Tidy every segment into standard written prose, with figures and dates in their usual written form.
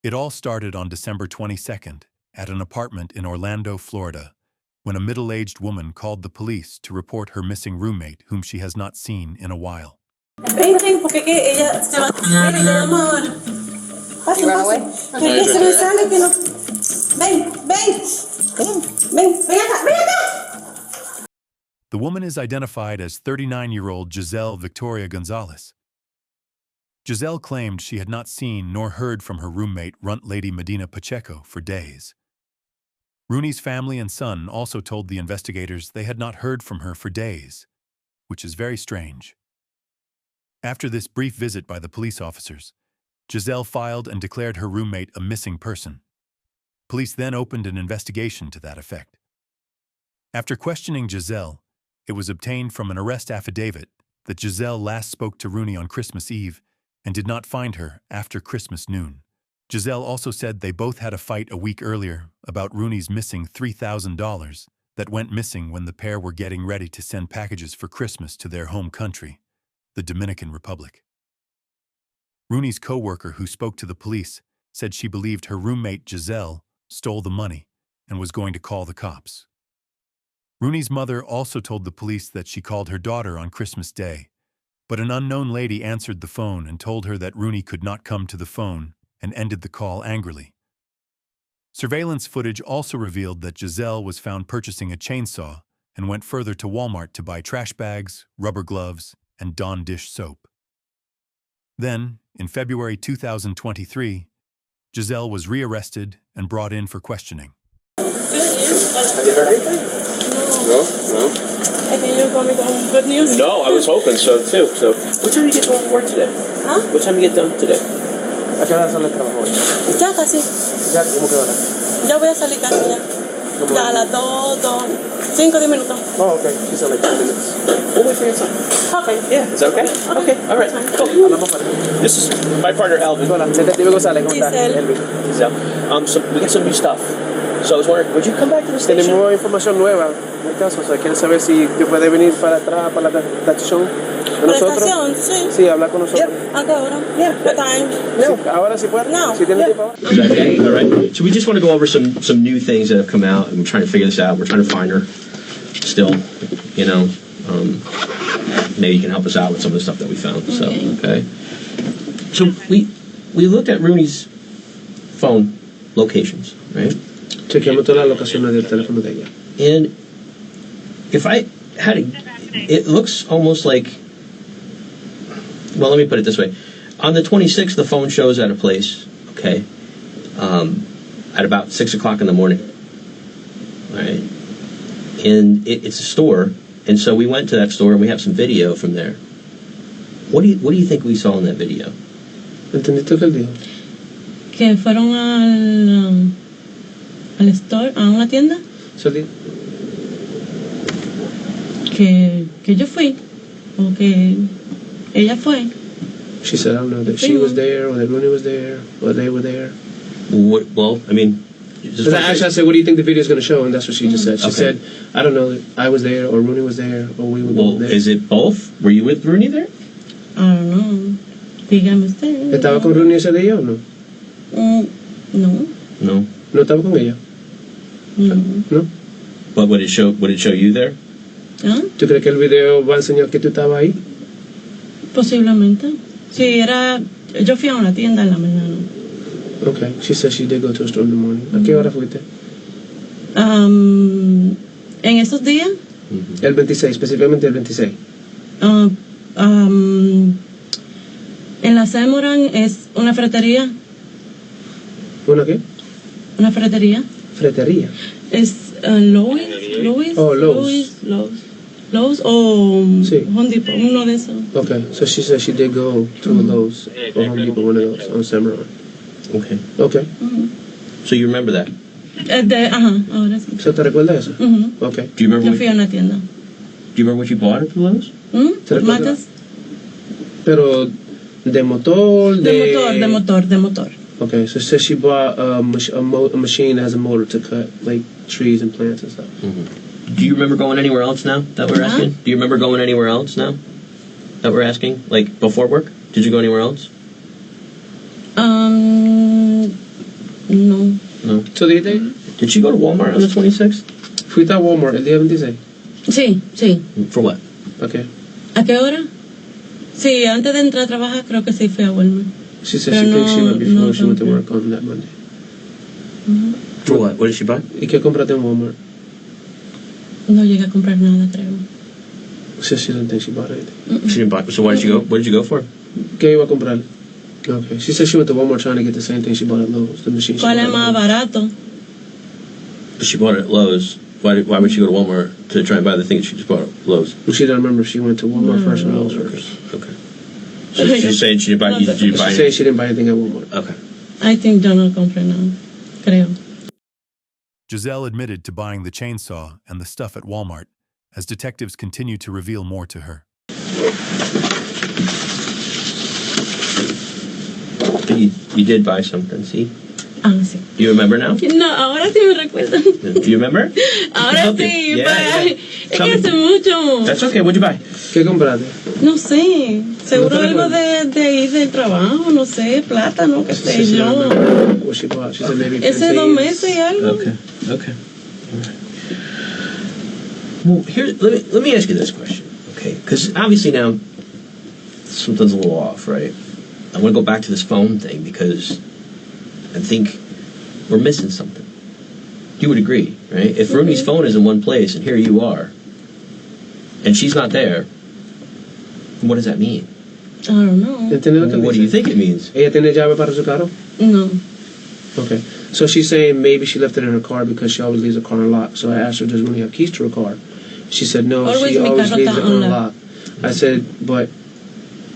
It all started on December 22nd at an apartment in Orlando, Florida, when a middle-aged woman called the police to report her missing roommate whom she has not seen in a while. Ven, porque que ella se va. Ven, le vamos ahora. Pasen, pasen. Que se me sale que no. Ven, ven. Ven, ven acá, ven acá. The woman is identified as 39-year-old Giselle Victoria Gonzalez. Giselle claimed she had not seen nor heard from her roommate, runt lady Medina Pacheco, for days. Rooney's family and son also told the investigators they had not heard from her for days, which is very strange. After this brief visit by the police officers, Giselle filed and declared her roommate a missing person. Police then opened an investigation to that effect. After questioning Giselle, it was obtained from an arrest affidavit that Giselle last spoke to Rooney on Christmas Eve and did not find her after Christmas noon. Giselle also said they both had a fight a week earlier about Rooney's missing $3,000 that went missing when the pair were getting ready to send packages for Christmas to their home country, the Dominican Republic. Rooney's co-worker who spoke to the police said she believed her roommate Giselle stole the money and was going to call the cops. Rooney's mother also told the police that she called her daughter on Christmas Day, but an unknown lady answered the phone and told her that Rooney could not come to the phone and ended the call angrily. Surveillance footage also revealed that Giselle was found purchasing a chainsaw and went further to Walmart to buy trash bags, rubber gloves, and Dawn dish soap. Then, in February 2023, Giselle was rearrested and brought in for questioning. Have you heard anything? No. Can you call me with good news? No, I was hoping so too. So, what time do you get home from work today? Huh? What time do you get done today? ¿A qué hora sale el trabajo hoy? Ya casi. ¿Ya? ¿Cómo que hora? Ya voy a salir casi ya. Ya a las 5, 10 minutos. Oh, okay. She said like 10 minutes. We'll wait for your time. Okay. Yeah, is that okay? Okay, all right. Cool. Hablamos para. This is my partner, Elvin. Hola, Detective González, ¿cómo estás? Giselle. Elvin. So we got some new stuff. So I was wondering, would you come back to the station? Tenemos información nueva en el caso, o sea, quiere saber si puede venir para atrás, para la estación de ¿Para la nosotros. estación? Sí. Sí, hablar con nosotros. ¿A qué hora? What time? No, ahora sí puede. No. Si tiene tiempo ahora. Is that okay? All right. So we just want to go over some new things that have come out, and we're trying to figure this out. We're trying to find her still, you know. Maybe you can help us out with some of the stuff that we found. So, okay. So we looked at Rooney's phone locations, right? Chequeamos todas las locaciones del teléfono de ella. And if I had to, it looks almost like, well, let me put it this way. On the 26th, the phone shows at a place, okay, at about 6 o'clock in the morning, all right? And it's a store, and so we went to that store, and we have some video from there. What do you think we saw in that video? ¿Entendiste lo que él dijo? Que fueron al store, a una tienda. Que yo fui, o que ella fue. She said, I don't know, that she was there, or that Rooney was there, or they were there. Well, I mean... Actually, I said, what do you think the video is going to show? And that's what she just said. She said, I don't know, I was there, or Rooney was there, or we were both there. Is it both? Were you with Rooney there? I don't know. Dígame usted. ¿Estaba con Rooney ese día o no? No. No. ¿No estaba con ella? No. But would it show you there? ¿Ah? ¿Tú crees que el video va a enseñar que tú estabas ahí? Posiblemente. Sí, yo fui a una tienda en la mañana. Okay, she said she did go to a store in the morning. ¿A qué hora fuiste? En esos días. El 26, específicamente el 26. En la Semoran es una ferretería. ¿Una qué? Una ferretería. Fretería. Es Lowe's. Oh, Lowe's. Lowe's o sí. Home Depot, uno de esos. Okay, so she said she did go to Lowe's or Home Depot, one of those, on Semoran. Okay. Okay. So you remember that? Ahora sí. ¿Se te recuerda eso? Okay. Do you remember? Yo fui a una tienda. Do you remember what you bought at the Lowe's? Matas. Pero de motor, de motor. Okay, so it says she bought a machine that has a motor to cut like trees and plants and stuff. Do you remember going anywhere else now that we're asking? Do you remember going anywhere else now that we're asking? Like before work? Did you go anywhere else? ¿So dijiste? Did she go to Walmart on the 26th? Fuiste a Walmart el día 26. Sí, sí. For what? Okay. ¿A qué hora? Sí, antes de entrar a trabajar creo que sí fui a Walmart. She said Pero she thinks she went before no she went to compré. work on that Monday. For what? What did she buy? ¿Y qué compraste en Walmart? No llegué a comprar nada, creo. She said she doesn't think she bought anything. She didn't buy. So why did you go? What did you go for? ¿Qué iba a comprar? Okay. She said she went to Walmart trying to get the same thing she bought at Lowe's, the machine she ¿Cuál es bought más at Lowe's. barato? But she bought it at Lowe's. Why would she go to Walmart to try and buy the thing she just bought at Lowe's? Well, she doesn't remember if she went to Walmart first or Lowe's first. Okay. So she's saying she didn't buy. Did you buy She said it? she didn't buy anything at Walmart. Okay. I think yo no compré nada, creo. Giselle admitted to buying the chainsaw and the stuff at Walmart as detectives continue to reveal more to her. But you did buy something. See? Ah, sí. Do you remember now? No, ahora sí me recuerdo. Do you remember? Ahora Help you. sí, Yeah, pero yeah. es Tell que me. hace mucho. That's okay. What'd you buy? ¿Qué compraste? No sé, seguro ¿No te algo recuerdas? de ir del trabajo, no sé, plátano, qué She sé said she yo. don't remember what she bought. She said maybe Ese 2 meses y algo. Okay. Okay. All right. Well, here, let me ask you this question, okay? Because obviously now something's a little off, right? I want to go back to this phone thing because I think we're missing something. You would agree, right? If Rooney's phone is in one place and here you are, and she's not there, what does that mean? I don't know. ¿Entiendes lo que What do you dice? think it means? ¿Ella tiene llave para su carro? No. Okay. So she's saying maybe she left it in her car because she always leaves her car unlocked. So I asked her, does Rooney have keys to her car? She said, no, Always she mi always carro leaves está it unlocked. I said, but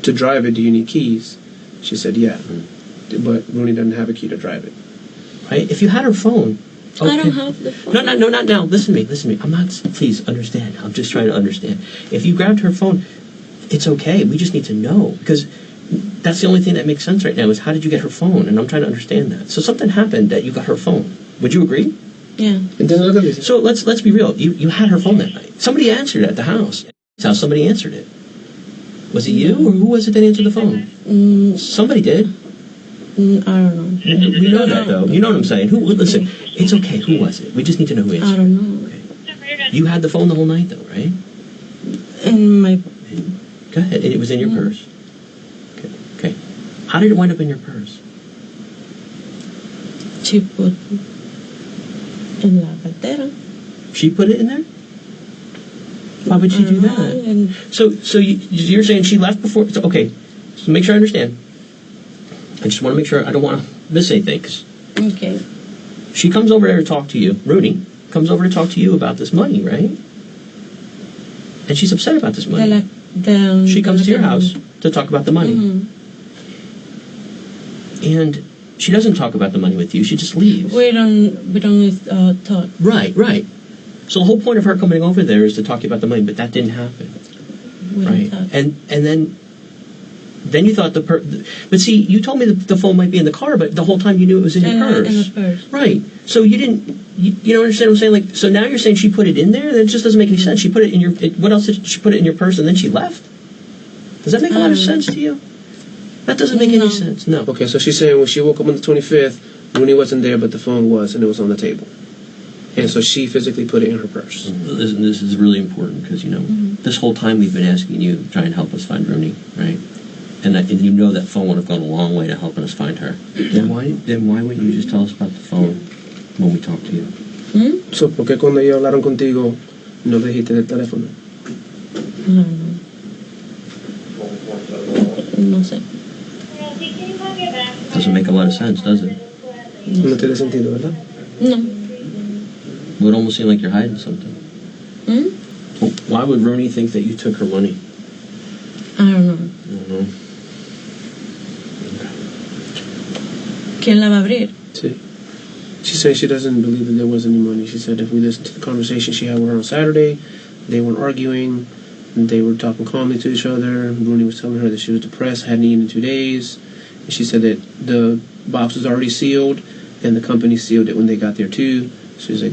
to drive it, do you need keys? She said, yeah. But Rooney doesn't have a key to drive it. Right? If you had her phone, I don't okay. have the phone. No, not now. Listen to me. I'm not. Please understand. I'm just trying to understand. If you grabbed her phone, it's okay. We just need to know because that's the only thing that makes sense right now is how did you get her phone? And I'm trying to understand that. So something happened that you got her phone. Would you agree? Yeah. ¿Entiendes lo que dice? So let's be real. You had her phone that night. Somebody answered at the house. That's how somebody answered it. Was it you or who was it that answered the phone? Somebody did. I don't know. We know that though. You know what I'm saying? Listen, it's okay. Who was it? We just need to know who I answered. don't know. Okay. You had the phone the whole night though, right? In my Go ahead. And it was in your purse. Okay. How did it wind up in your purse? she put en la cartera. She put it in there? Why would she do that? And So you're saying she left before? So, okay. So make sure I understand. I just want to make sure I don't want to miss anything. 'Cause okay. she comes over there to talk to you. Rooney comes over to talk to you about this money, right? And she's upset about this money. She comes to your house to talk about the money. Mhm. And she doesn't talk about the money with you. She just leaves. We don't talk. Right. So the whole point of her coming over there is to talk to you about the money, but that didn't happen. We Right. don't talk. And then you thought but see, you told me the phone might be in the car, but the whole time you knew it was in your purse. In the purse. Right. So you didn't, you don't understand what I'm saying? Like, so now you're saying she put it in there? Then it just doesn't make any sense. She put it in what else did she put it in your purse and then she left? Does that make a lot of sense to you? That doesn't make No. any sense. No. Okay, so she's saying when she woke up on the 25th, Rooney wasn't there, but the phone was, and it was on the table. And so she physically put it in her purse. This is really important because, this whole time we've been asking you, try and help us find Rooney, right? And you know that phone would have gone a long way to helping us find her. Then why wouldn't you just tell us about the phone when we talk to you? So, ¿por qué cuando ellos hablaron contigo no le dijiste del teléfono? No sé. Doesn't make a lot of sense, does it? No tiene sentido, ¿verdad? No. It would almost seem like you're hiding something. Hmm? Well, why would Rooney think that you took her money? I don't know. I don't know. ¿Quién la va a abrir? Sí. She said she doesn't believe that there was any money. She said if we listen to the conversation she had with her on Saturday, they weren't arguing, they were talking calmly to each other. Rooney was telling her that she was depressed, hadn't eaten in 2 days. And she said that the box was already sealed, and the company sealed it when they got there too. So she's like,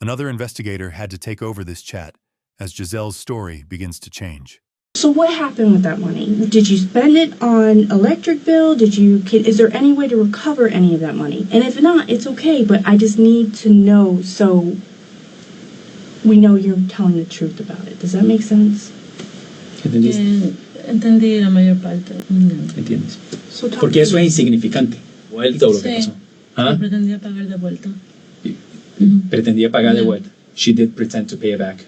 Another investigator had to take over this chat as Giselle's story begins to change. So what happened with that money? Did you spend it on electric bill? Is there any way to recover any of that money? And if not, it's okay, but I just need to know so we know you're telling the truth about it. Does that make sense? ¿Entendiste? Entendí la mayor parte. ¿Entiendes? So talk Porque to eso me. es insignificante. Vuelta o lo que Sí. pasó. ¿Ah? Yo pretendía pagar de vuelta. Pretendía pagar de Yeah. vuelta. She did pretend to pay it back.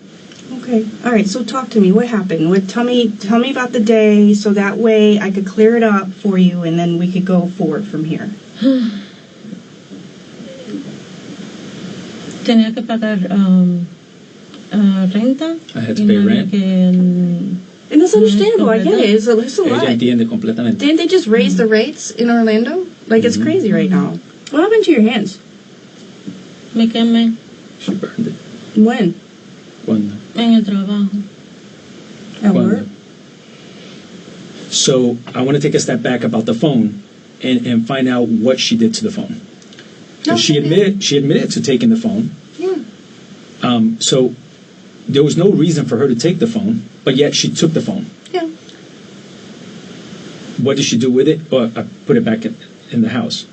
Okay. All right. So talk to me. What happened? Tell me about the day, so that way I could clear it up for you, and then we could go forward from here. Tenía que pagar renta. I had to y pay no había rent. And that's understandable. I get it. It's a lot. Ella entiende completamente. Didn't they just raise the rates in Orlando? Like it's crazy right now. What happened to your hands? Me quemé She burned it. When? Cuando? en el trabajo. At Cuando? work? So I want to take a step back about the phone and find out what she did to the phone. 'Cause she admitted to taking the phone. Yeah. So there was no reason for her to take the phone, but yet she took the phone. Yeah. What did she do with it? Or I put it back in the house.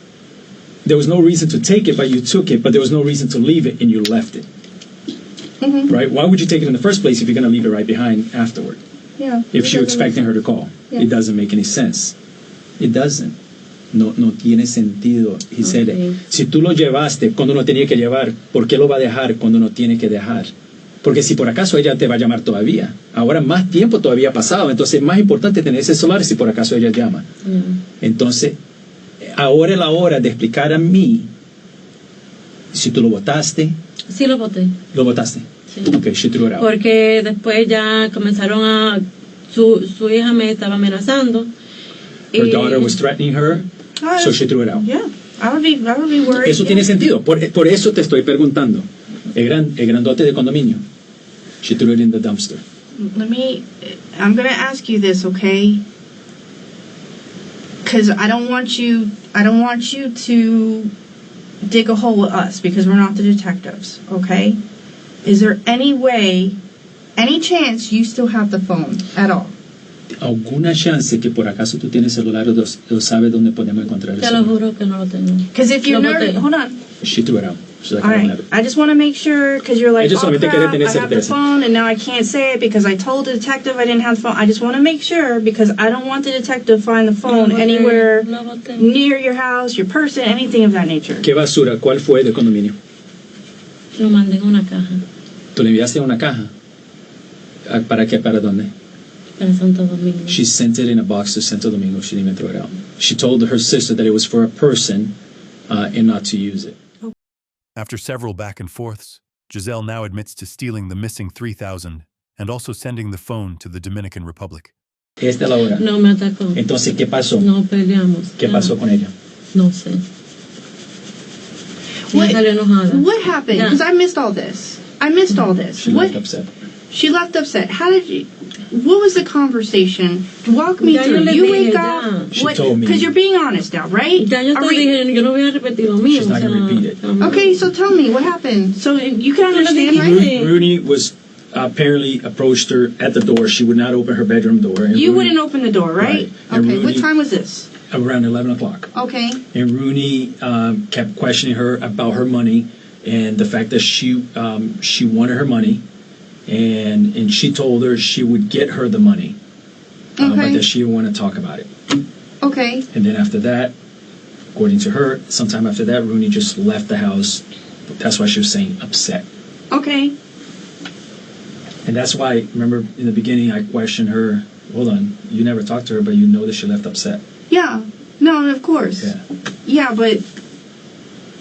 There was no reason to take it, but you took it, but there was no reason to leave it, and you left it. Mm-hmm. Right? Why would you take it in the first place if you're going to leave it right behind afterward? Yeah. If you're expecting her to call. Yeah. It doesn't make any sense. It doesn't. No tiene sentido. He said, Okay. si tú lo llevaste cuando no tenía que llevar, ¿por qué lo va a dejar cuando no tiene que dejar? Porque si por acaso ella te va a llamar todavía, ahora más tiempo todavía ha pasado, entonces es más importante tener ese celular si por acaso ella llama. Yeah. Entonces, ahora es la hora de explicar a mí si tú lo botaste. Sí lo boté. ¿Lo botaste? Sí. Okay, she threw it out. Porque después ya comenzaron a... Su hija me estaba amenazando. Her Y- daughter was threatening her, so she threw it out. Yeah. I would be worried. Eso tiene sentido. Por eso te estoy preguntando. El grandote de condominio. She threw it in the dumpster. I'm going to ask you this, okay? Because I don't want you to dig a hole with us, because we're not the detectives, okay? Is there any way, any chance you still have the phone at all? ¿Alguna chance que por acaso tú tienes celular o sabes dónde podemos encontrar el Te lo celular? juro que no lo tengo. Because if you're Lo nervous, boté. hold on. She threw it out. She's like, All I don't right, have it. I just want to make sure, because you're like, Ella oh solamente crap, quiere tener I have the certeza. phone and now I can't say it because I told the detective I didn't have the phone. I just want to make sure, because I don't want the detective to find the phone Lo boté, anywhere lo boté. near your house, your person, anything of that nature. ¿Qué basura? ¿Cuál fue del condominio? Lo mandé en una caja ¿Tú le enviaste una caja? ¿Para qué? ¿Para dónde? para Santo Domingo. She sent it in a box to Santo Domingo. She didn't even throw it out. She told her sister that it was for a person and not to use it. After several back and forths, Giselle now admits to stealing the missing $3,000 and also sending the phone to the Dominican Republic. Esta es la hora. No me atacó. Entonces, ¿qué pasó? No peleamos. ¿Qué pasó con ella? No sé. Ella salió enojada. What happened? Yeah. Because I missed all this. She What? left upset. She left upset. How did you? What was the conversation? Walk me Ya through. yo le You dije wake ya. up. She told me. Because you're being honest now, right? Ya yo Are te we- dije, yo no voy a repetir lo mío. She's not gonna repeat it. Okay, so tell me what happened. So you can Pero understand, dije- right? Rooney was apparently approached her at the door. She would not open her bedroom door. And You Rooney- wouldn't open the door, right? Right. And Okay. What Rooney- time was this? Around 11 o'clock. Okay. And Rooney kept questioning her about her money and the fact that she wanted her money, and she told her she would get her the money, but Okay. that she didn't want to talk about it. Okay. And then after that, according to her, sometime after that, Rooney just left the house. That's why she was saying upset. Okay. And that's why, remember in the beginning, I questioned her. Hold on, you never talked to her, but you know that she left upset. Yeah. No, of course. Yeah. Yeah, but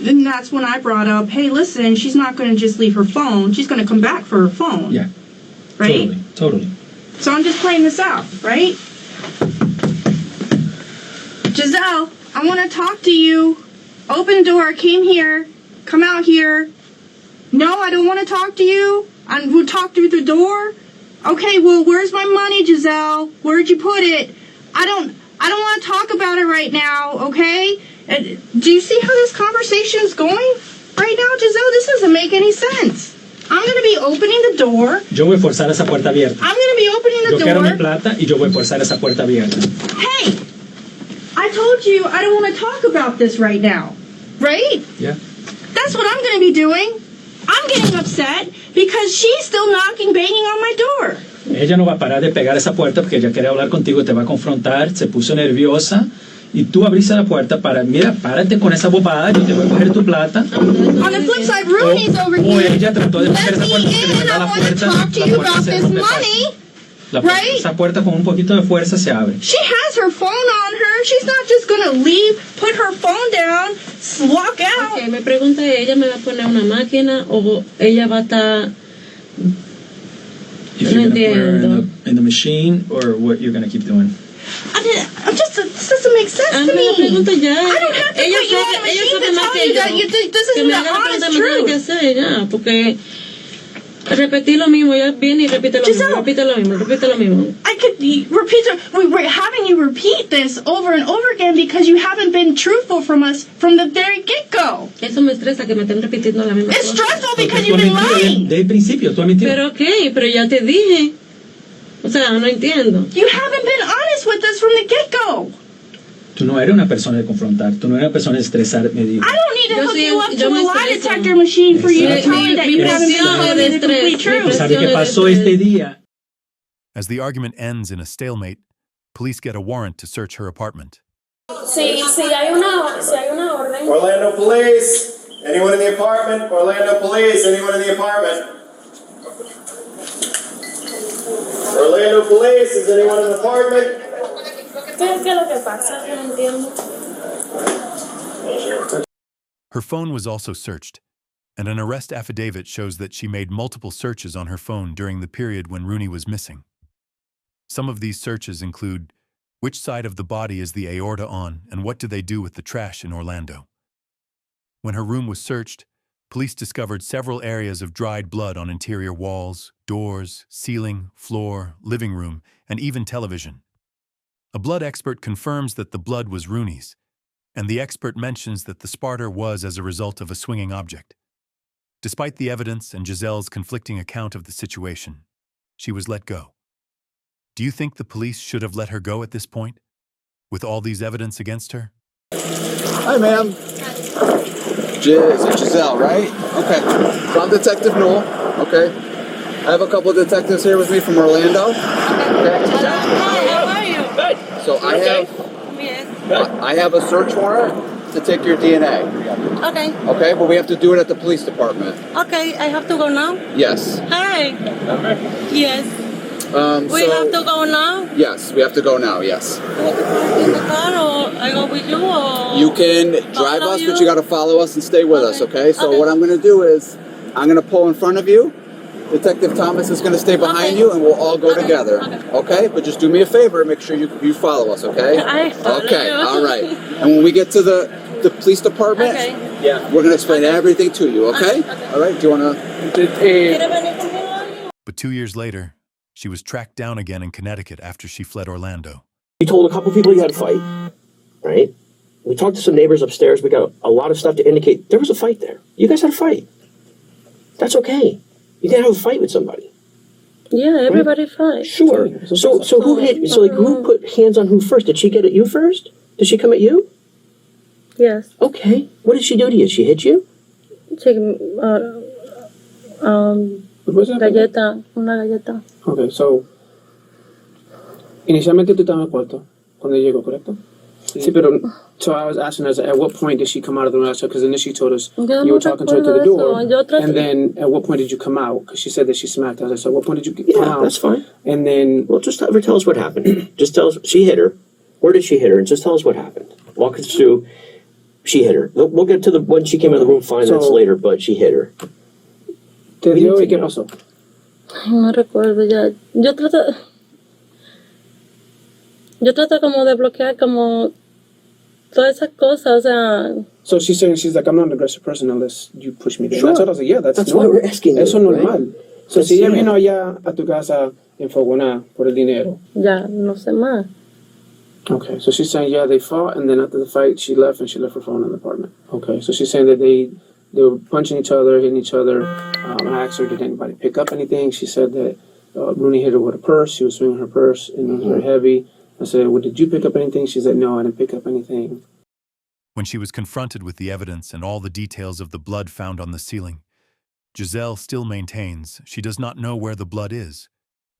then that's when I brought up, hey, listen, she's not going to just leave her phone. She's going to come back for her phone. Yeah. Right? Totally. So I'm just playing this out, right? Giselle, I want to talk to you. Open the door. Came here. Come out here. No, I don't want to talk to you. We'll talk through the door. Okay, well, where's my money, Giselle? Where'd you put it? I don't want to talk about it right now, okay? Do you see how this conversation is going right now, Giselle? This doesn't make any sense. I'm going to be opening the door. Yo voy a forzar esa puerta abierta. I'm going to be opening the Yo quiero mi door. plata y yo voy a forzar esa puerta abierta. Hey, I told you I don't want to talk about this right now, right? Yeah. That's what I'm going to be doing. I'm getting upset because she's still knocking, banging on my door. Ella no va a parar de pegar esa puerta porque ella quiere hablar contigo, te va a confrontar, se puso nerviosa y tú abriste la puerta para, mira, párate con esa bobada, yo te voy a coger tu plata. On the flip side, Rooney's over O here. ella trató de pegar Let esa me puerta porque de in. verdad I la want to puerta, talk to la you puerta about se this rompe fácil. money. La, Right? Esa puerta con un poquito de fuerza se abre. She has her phone on her. She's not just going to leave, put her phone down, walk out. Okay, me pregunta ella, ¿me va a poner una máquina o ella va a estar... If you're going to put her in the machine or what you're going to keep doing. This doesn't make sense to me. Me pregunta ya. I don't have to put you on a machine to tell you that this isn't the honest truth. Que hacer ya, porque repetir lo mismo, ya viene y repite lo mismo, repite lo mismo, repite lo mismo. I could repeat. We're having you repeat this over and over again because you haven't been truthful from us from the very get-go. Eso me estresa que me estén repitiendo la misma It's cosa. stressful because you've been lying. Desde el principio, tú has mentido. Pero ok, pero ya te dije. O sea, no entiendo. You haven't been honest with us from the get-go. Tú no eres una persona de confrontar, tú no eres una persona de estresar, me digo. I don't need to Yo hook sí, you up yo to a me lie estreso. detector machine for you to tell me that Mi you haven't been presión telling de me the complete estrés, mi truth. ¿Sabes qué pasó este día? As the argument ends in a stalemate, police get a warrant to search her apartment. Si hay una orden. Orlando Police, anyone in the apartment? Orlando Police, anyone in the apartment? Orlando Police, is anyone in the apartment? ¿Qué es lo que pasa? No entiendo. Her phone was also searched, and an arrest affidavit shows that she made multiple searches on her phone during the period when Rooney was missing. Some of these searches include which side of the body is the aorta on and what do they do with the trash in Orlando. When her room was searched, police discovered several areas of dried blood on interior walls, doors, ceiling, floor, living room, and even television. A blood expert confirms that the blood was Rooney's, and the expert mentions that the sparter was as a result of a swinging object. Despite the evidence and Giselle's conflicting account of the situation, she was let go. Do you think the police should have let her go at this point, with all these evidence against her? Hi, ma'am. Giselle, right? Okay. So I'm Detective Noel. Okay. I have a couple of detectives here with me from Orlando. Okay. How are you? Good. So I have a search warrant to take your DNA. Okay. Okay, but we have to do it at the police department. Okay, I have to go now? Yes. Hi. Yes. We have to go now? Yes, we have to go now, yes. In the car or I go with you or? You can drive Follow us, you? but you got to follow us and stay with us, okay? So Okay. what I'm going to do is I'm going to pull in front of you. Detective Thomas is going to stay behind Okay. you, and we'll all go Okay. together. Okay. But just do me a favor, make sure you follow us, okay? I follow Okay, you. all right. And when we get to the police department, Okay. we're going to explain everything to you, okay? Okay. All right, do you want to... ¿Quieres venir conmigo? But 2 years later, she was tracked down again in Connecticut after she fled Orlando. We told a couple people you had a fight, right? We talked to some neighbors upstairs. We got a lot of stuff to indicate there was a fight there. You guys had a fight. That's okay. You can have a fight with somebody. Yeah, everybody fine. Sure. So who hit? So like who put hands on who first? Did she get at you first? Did she come at you? Yes. Okay. What did she do to you? She hit you? Galleta, una galleta. Okay, so inicialmente tú estabas en el cuarto cuando llegó, ¿correcto? Sí, pero so I was asking us at what point did she come out of the room? Because initially she told us Yo You no were talking to her through the door, recuerdo eso. Yo traté. and then at what point did you come out? Because she said that she smacked us. I said, what point did you come Yeah, out? that's fine. And then, Well, just have her tell us what happened. Just tell us she hit her. Where did she hit her? And just tell us what happened. Walk us through. She hit her. We'll get to the when she came in the room. Fine, that's So- later. But she hit her. ¿te dio y qué pasó? No recuerdo ya. Yo trato como de bloquear como todas esas cosas, o sea. So she's saying, she's like, I'm not an aggressive person unless you push me there. Sure. That's what I was like, yeah, that's That's why normal. we're asking you, Eso es normal. right? So That's si ella it. vino allá a tu casa enfogonada por el dinero. Ya, no sé más. Okay, so she's saying, yeah, they fought, and then after the fight, she left, and she left her phone in the apartment. Okay, so she's saying that they were punching each other, hitting each other. I asked her, did anybody pick up anything? She said that Rooney hit her with a purse. She was swinging her purse, and it was very heavy. I said, well, did you pick up anything? She said, no, I didn't pick up anything. When she was confronted with the evidence and all the details of the blood found on the ceiling, Giselle still maintains she does not know where the blood is,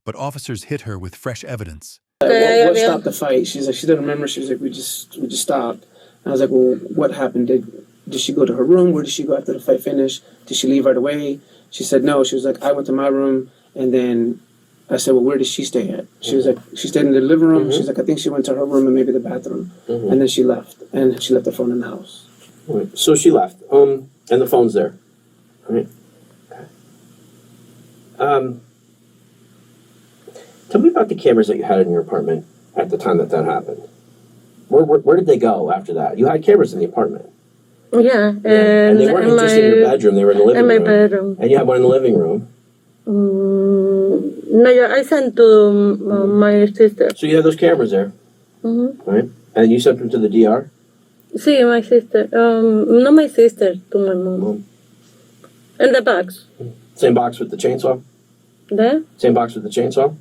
but officers hit her with fresh evidence. What stopped the fight? She's like, she didn't remember. She was like, we just stopped. And I was like, well, what happened? Did she go to her room? Where did she go after the fight finished? Did she leave right away? She said no. She was like, I went to my room, and then I said, well, where did she stay at? She was like, she stayed in the living room. She's like, I think she went to her room and maybe the bathroom. And then she left, and she left the phone in the house. Right. So she left, and the phone's there. All right. Okay. Tell me about the cameras that you had in your apartment at the time that happened. Where did they go after that? You had cameras in the apartment. Yeah. And they weren't just in your bedroom, they were in the living room. In my bedroom. And you had one in the living room. No, yeah, I sent to my sister. So you have those cameras there. Right? And you sent them to the DR? Sí, my sister. Not my sister, to my mom. In the box. Same box with the chainsaw? ¿De? Same box with the chainsaw?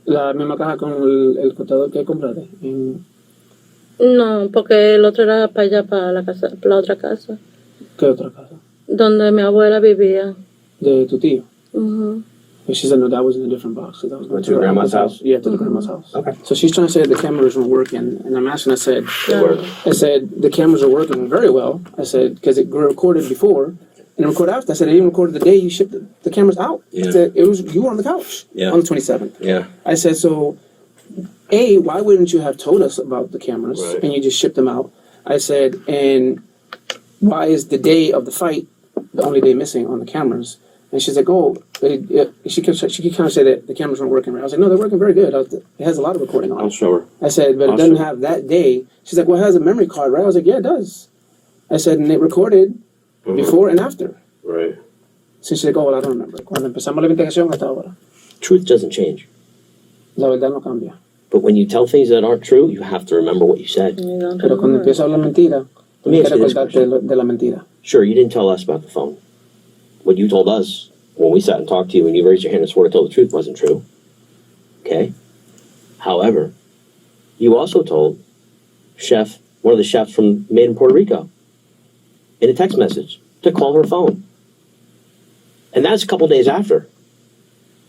La misma caja con el cortador que compraste. No, porque el otro era para allá, para la casa, para la otra casa. ¿Qué otra casa? Donde mi abuela vivía. De tu tío. And she said, no, that was in a different box. So that was going to your grandma's house? Yeah, to the grandma's house. Okay. So she's trying to say the cameras weren't working. And I'm asking, I said, They the cameras are working very well. I said, because it recorded before and recorded after. I said, it even recorded the day you shipped the cameras out. Yeah. I said, you were on the couch on the 27th. Yeah. I said, so, A, why wouldn't you have told us about the cameras and you just shipped them out? I said, and why is the day of the fight the only day missing on the cameras? And she's like, oh, she kept kind of say that the cameras weren't working right. I was like, no, they're working very good. It has a lot of recording on it. I'll show her. I said, but it doesn't have that day. She's like, well, it has a memory card, right? I was like, yeah, it does. I said, and it recorded before and after. Right. So she's like, oh, well, I don't remember. Cuando empezamos la investigación hasta ahora. Truth doesn't change. La verdad no cambia. But when you tell things that aren't true, you have to remember what you said. Pero cuando empiezo a hablar mentira, Let me tienes ask que you this recordarte de la mentira. Sure, you didn't tell us about the phone. What you told us when we sat and talked to you and you raised your hand and swore to tell the truth wasn't true. Okay? However, you also told one of the chefs from Made in Puerto Rico, in a text message, to call her phone. And that's a couple days after.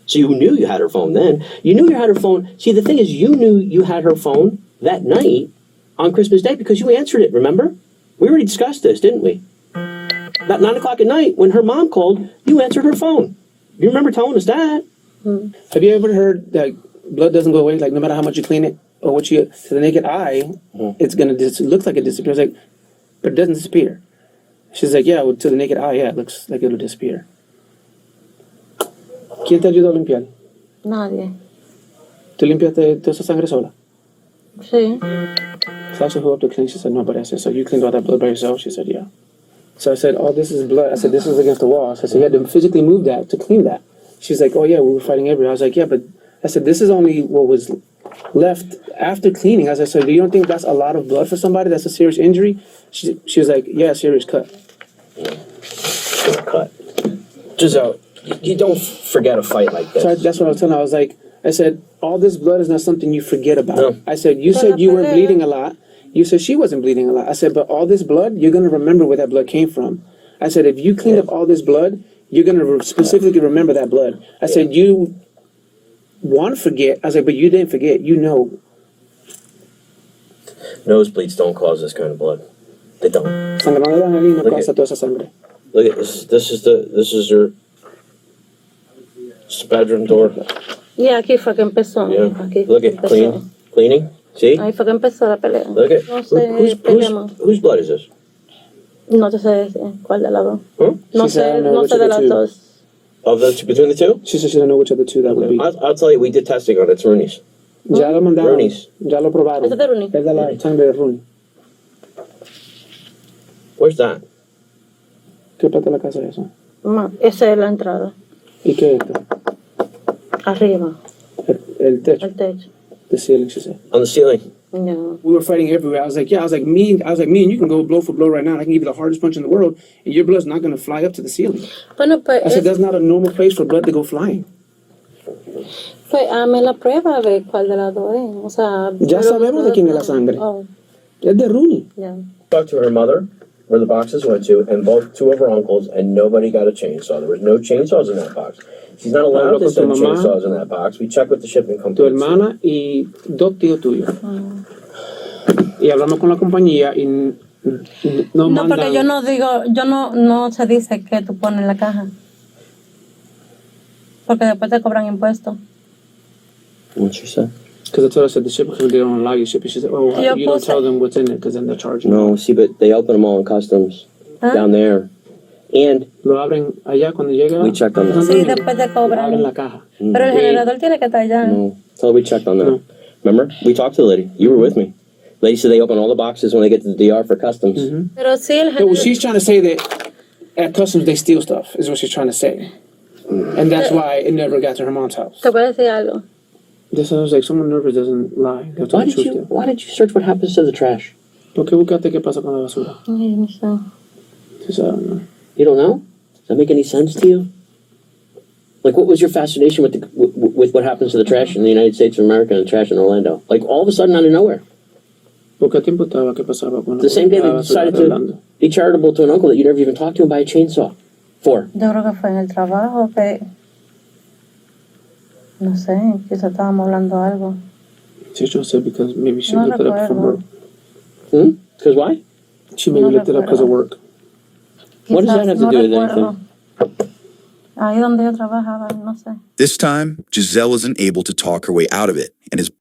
So you knew you had her phone then. You knew you had her phone. See, the thing is, you knew you had her phone that night on Christmas Day because you answered it, remember? We already discussed this, didn't we? About 9 o'clock at night, when her mom called, you answered her phone. You remember telling us that. Have you ever heard that blood doesn't go away? Like, no matter how much you clean it or what you, to the naked eye, it's going to, it looks like it disappears. Like, but it doesn't disappear. She's like, yeah, well, to the naked eye, yeah, it looks like it'll disappear. ¿Quién te ayudó a limpiar? Nadie. ¿Tú limpiaste toda esa sangre sola? Sí. So I asked her who up to clean. She said, nobody. I said, so you cleaned all that blood by yourself? She said, yeah. So I said, oh, this is blood. I said, this is against the wall. So I said, you had to physically move that to clean that. She's like, oh, yeah, we were fighting everywhere. I was like, yeah, but I said, this is only what was left after cleaning. I said, so do you don't think that's a lot of blood for somebody? That's a serious injury? She was like, yeah, serious cut. Cut. Giselle, you don't forget a fight like this. So that's what I was telling her. I said, all this blood is not something you forget about. No. I said, you said you weren't bleeding a lot. You said she wasn't bleeding a lot. I said, but all this blood, you're going to remember where that blood came from. I said, if you cleaned up all this blood, you're going to specifically remember that blood. I said, you want to forget. I said, but you didn't forget. You know. Nosebleeds don't cause this kind of blood. They don't. Sangrado de Angelina causa toda esa sangre. Look at this. This is your bedroom door. Yeah, aquí fue que empezó. Yeah. Aquí Look at cleaning. See? Ahí fue que empezó la pelea. Look at No sé, whose blood is this? No te sé decir cuál de las dos. Huh? No She said, sé, I know no which sé of de the las two. dos. Of the two, between the two? She said she didn't know which of the two that would be. I'll tell you, we did testing on it. It's Rooney's. Ya lo mandaron. Rooney's. Ya lo probaron. ¿Ese es de Rooney? Es de la sangre de Rooney. Where's that? ¿Qué parte de la casa es eso? Esa es la entrada. ¿Y qué es esto? Arriba, El techo. el techo. The ceiling, she said. On the ceiling. Yeah. We were fighting everywhere. I was like, me and you can go blow for blow right now. I can give you the hardest punch in the world, and your blood's not going to fly up to the ceiling. Bueno, pues I said, that's not a normal place for blood to go flying. Pues hazme la prueba a ver cuál de las dos es. O sea, Ya sabemos de quién es la sangre. Oh, Es de Rooney. ya. Talked to her mother, where the boxes went to, and both two of her uncles, and nobody got a chainsaw. There was no chainsaws in that box. She's not allowed to send chainsaws in that box. We checked with the shipping Tu company. hermana y dos tíos tuyos. Y hablamos con la compañía y no No, mandan... porque yo no digo, no se dice que tú pones en la caja. Porque después te cobran impuestos. What she said? Because that's what I said, the shipping company, they don't allow you shipping. She said, oh, Yo you don't puse- tell them what's in it because then they're charging. No, see, but they open them all in customs ¿Ah? down there. And Lo abren allá cuando llega. we checked on that. Sí, después te Abren la cobran. caja. Pero el generador tiene que estar allá. No, tell her we checked on that. No. Remember? We talked to the lady. You were with me. Lady said they open all the boxes when they get to the DR for customs. Pero sí, el No, generador. she's trying to say that at customs they steal stuff, is what she's trying to say. And that's why it never got to her mom's house. Te voy a decir algo. This sounds like someone nervous doesn't lie. They have to Why be did you? truthful. Why did you search what happens to the trash? ¿Por qué buscaste qué pasa con la basura? Ay, no sé. Just, I don't know. You don't know? Does that make any sense to you? Like, what was your fascination with with what happens to the trash in the United States of America and the trash in Orlando? Like, all of a sudden, out of nowhere. ¿Por qué te importaba qué pasaba con The same day la they basura decided de Orlando? to be charitable to an uncle that you never even talked to and buy a chainsaw for. Yo creo que fue en el trabajo que. No sé, quizá estábamos hablando algo. She's trying to say because maybe she No looked it up from work. recuerdo. Because why? She maybe No looked it up because of work. What does that have to Quizás, do with no recuerdo. anything? Ahí donde yo trabajaba, no sé. This time, Giselle isn't able to talk her way out of it and is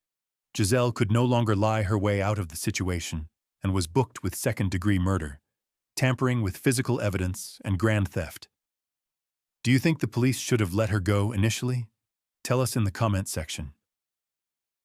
Giselle could no longer lie her way out of the situation and was booked with second-degree murder, tampering with physical evidence, and grand theft. Do you think the police should have let her go initially? Tell us in the comment section.